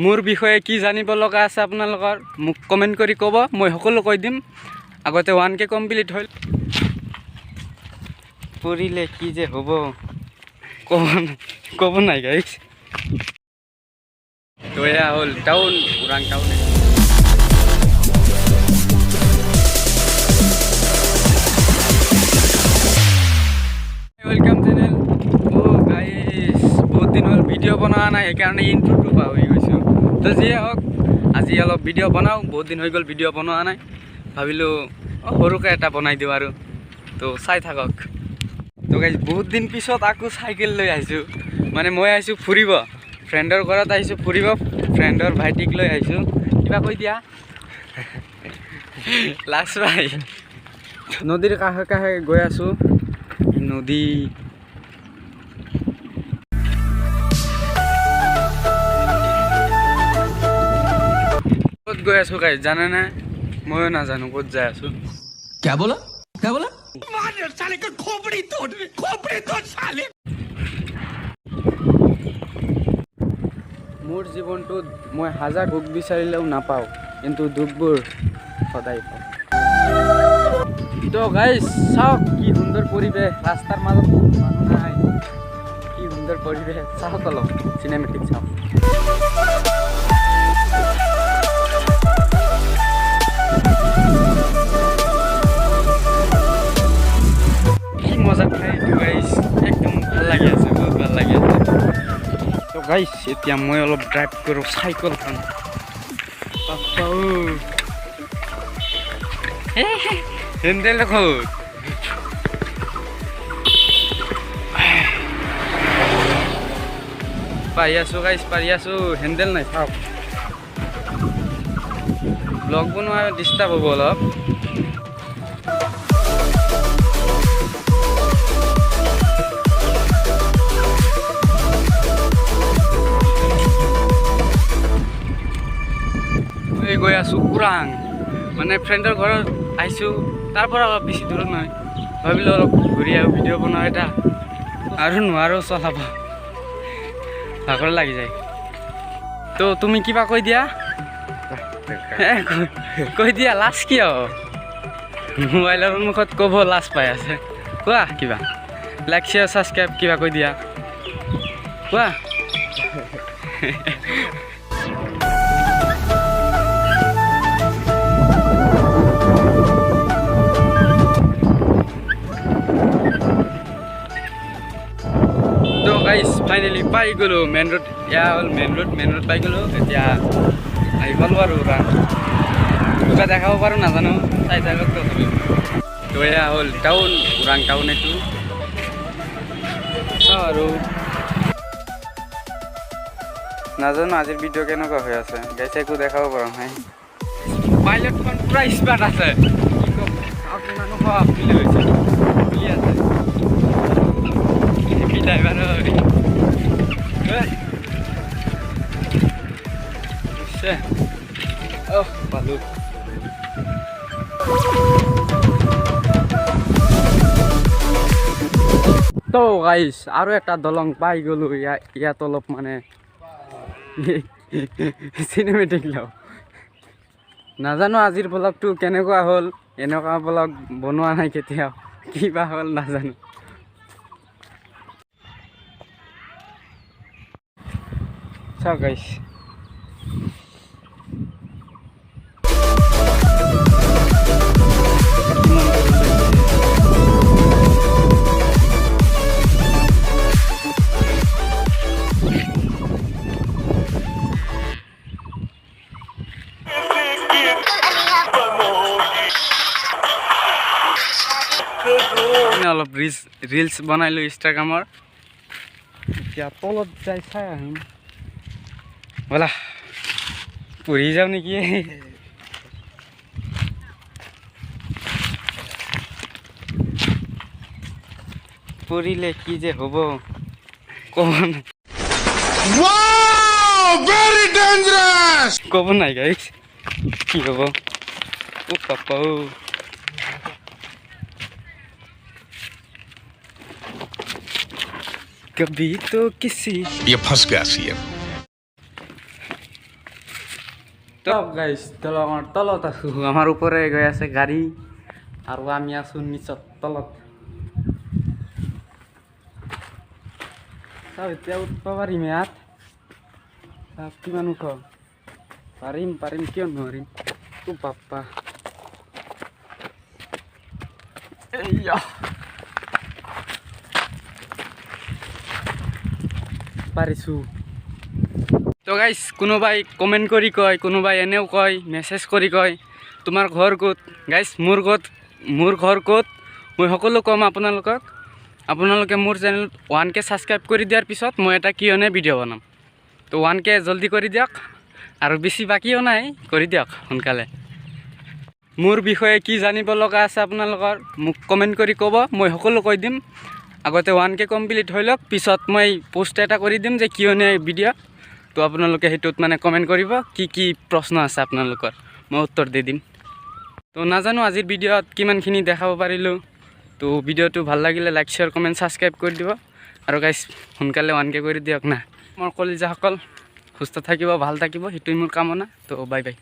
মোৰ বিষয়ে কি জানিব লগা আছে আপোনালোকৰ মোক কমেণ্ট কৰি ক'ব, মই সকলো কৈ দিম। আগতে 1K কমপ্লিট হ'ল। পৰিলে কি যে হ'ব ক'ব নাই গাইছ। তো এয়া হ'ল town, Orang town. Welcome channel. গাইছ বহুত দিন হ'ল ভিডিঅ' বনোৱা নাই, সেইকাৰণে ইন্ট্ৰ'টো পাহৰি গৈছোঁ। তো যিয়ে হওক আজি অলপ ভিডিঅ' বনাওঁ, বহুত দিন হৈ গ'ল ভিডিঅ' বনোৱা নাই। ভাবিলোঁ সৰুকৈ এটা বনাই দিওঁ আৰু, তো চাই থাকক। তো গাইছ বহুত দিন পিছত আকৌ চাইকেল লৈ আহিছোঁ, মানে মই আহিছোঁ ফুৰিব, ফ্ৰেণ্ডৰ ঘৰত আহিছোঁ ফুৰিব, ফ্ৰেণ্ডৰ ভাইটিক লৈ আহিছোঁ। কিবা কৈ দিয়া লাজ পাই। নদীৰ কাষে কাষে গৈ আছোঁ, নদী ক'ত গৈ আছোঁ গাইছ জানেনে? ময়ো নাজানো ক'ত যাই আছোঁ। क्या बोला क्या बोला? মোৰ জীৱনটোত মই হাজাৰ সুখ বিচাৰিলেও নাপাওঁ, কিন্তু দুখবোৰ সদায় পাওঁ। তো গাইছ চাওক কি সুন্দৰ পৰিৱেশ, ৰাস্তাৰ মাজত মানুহ নাই, কি সুন্দৰ পৰিৱেশ। চাওক অলপ চিনেমেটিক চাওক। কি মজা খাই গাইছ, একদম ভাল লাগি আছে, বহুত ভাল লাগি আছে। তো গাইছ এতিয়া মই অলপ ড্ৰাইভ কৰোঁ চাইকেলখন। হেণ্ডেল দেখোন পাৰি আছোঁ গাইছ, পাৰি আছোঁ, হেণ্ডেল নাই চাওক। ব্লগ বনোৱা ডিষ্টাৰ্ব হ'ব অলপ। গৈ আছোঁ ওৰাং, মানে ফ্ৰেণ্ডৰ ঘৰত আহিছোঁ, তাৰ পৰা অলপ বেছি দূৰত নহয়। ভাবিলোঁ অলপ ঘূৰি আহোঁ, ভিডিঅ' বনাওঁ এটা, আৰু নোৱাৰোঁ চলাব, ভাগৰ লাগি যায়। তো তুমি কিবা কৈ দিয়া, কৈ দিয়া, লাজ কিয়? মোবাইলৰ সন্মুখত ক'ব লাজ পাই আছে, কোৱা কিবা। লাইক শ্বেয়াৰ ছাবস্ক্ৰাইব কিবা কৈ দিয়া, কোৱা। তো গাইছ ফাইনেলি পাই গ'লোঁ মেইন ৰোড। এয়া হ'ল মেইন ৰোড পাই গ'লোঁ। এতিয়া আহি পালোঁ আৰু ওৰাং। কিবা দেখাব পাৰোঁ নাজানো, চাই থাকক তথাপিও। তো এয়া হ'ল টাউন, ওৰাং টাউন এইটো। চাওঁ আৰু নাজানো আজিৰ ভিডিঅ' কেনেকুৱা হৈ আছে গাইছ, একো দেখাব পৰা নাই। পাইলটখন পূৰা স্মাৰ্ট আছে, কি ক'ম আপোনালোকক আপুনি হৈছে চলি আছে ড্ৰাইভাৰ। পালোঁ। তো গাইছ আৰু এটা দলং পাই গ'লোঁ। ইয়াত অলপ মানে চিনেমেটিক লওঁ। নাজানো আজিৰ ব্লগটো কেনেকুৱা হ'ল, এনেকুৱা ব্লগ বনোৱা নাই কেতিয়াও, কিবা হ'ল নাজানো। চাওক গাইছ অলপ ৰিলছ বনাইলোঁ ইনষ্টাগ্ৰামৰ। এতিয়া তলত যাই চাই আহিম, ব'লা পঢ়ি যাওঁ নেকি। পৰিলে কি যে হ'ব ক'ব নাই গাইছ, কি হ'ব। ও পাপা कभी तो किसी ये फंस गया सीएम। তো গাইছ দলঙৰ তলত আছোঁ আমাৰ ওপৰে গৈ আছে গাড়ী আৰু আমি আছোঁ নিচত তলত চাওঁ এতিয়া উঠিব পাৰিম ইয়াত কিমান উঠ পাৰিম কিয় নোৱাৰিম তো বাপ্পা এইয়া পাৰিছোঁ তো গাইছ কোনোবাই কমেণ্ট কৰি কয় কোনোবাই এনেও কয় মেছেজ কৰি কয় তোমাৰ ঘৰ ক'ত গাইছ মোৰ ঘৰ ক'ত মই সকলো ক'ম আপোনালোকে মোৰ চেনেল 1K ছাবস্ক্ৰাইব কৰি দিয়াৰ পিছত মই এটা কিয়নে ভিডিঅ' বনাম তো 1K জলদি কৰি দিয়ক আৰু বেছি বাকীও নাই কৰি দিয়ক সোনকালে মোৰ বিষয়ে কি জানিব লগা আছে আপোনালোকৰ মোক কমেণ্ট কৰি ক'ব মই সকলো কৈ দিম আগতে 1K কমপ্লিট হৈ লওক পিছত মই পোষ্ট এটা কৰি দিম যে কিয়নে ভিডিঅ' তো আপোনালোকে সেইটোত মানে কমেণ্ট কৰিব কি প্ৰশ্ন আছে আপোনালোকৰ মই উত্তৰ দি দিম তো নাজানো আজিৰ ভিডিঅ'ত কিমানখিনি দেখাব পাৰিলোঁ তো ভিডিঅ'টো ভাল লাগিলে লাইক শ্বেয়াৰ কমেণ্ট ছাবস্ক্ৰাইব কৰি দিব আৰু গাইছ সোনকালে 1K কৰি দিয়ক না মোৰ কলিজাসকল সুস্থ থাকিব ভাল থাকিব সেইটোৱে মোৰ কামনা তো বাই বাই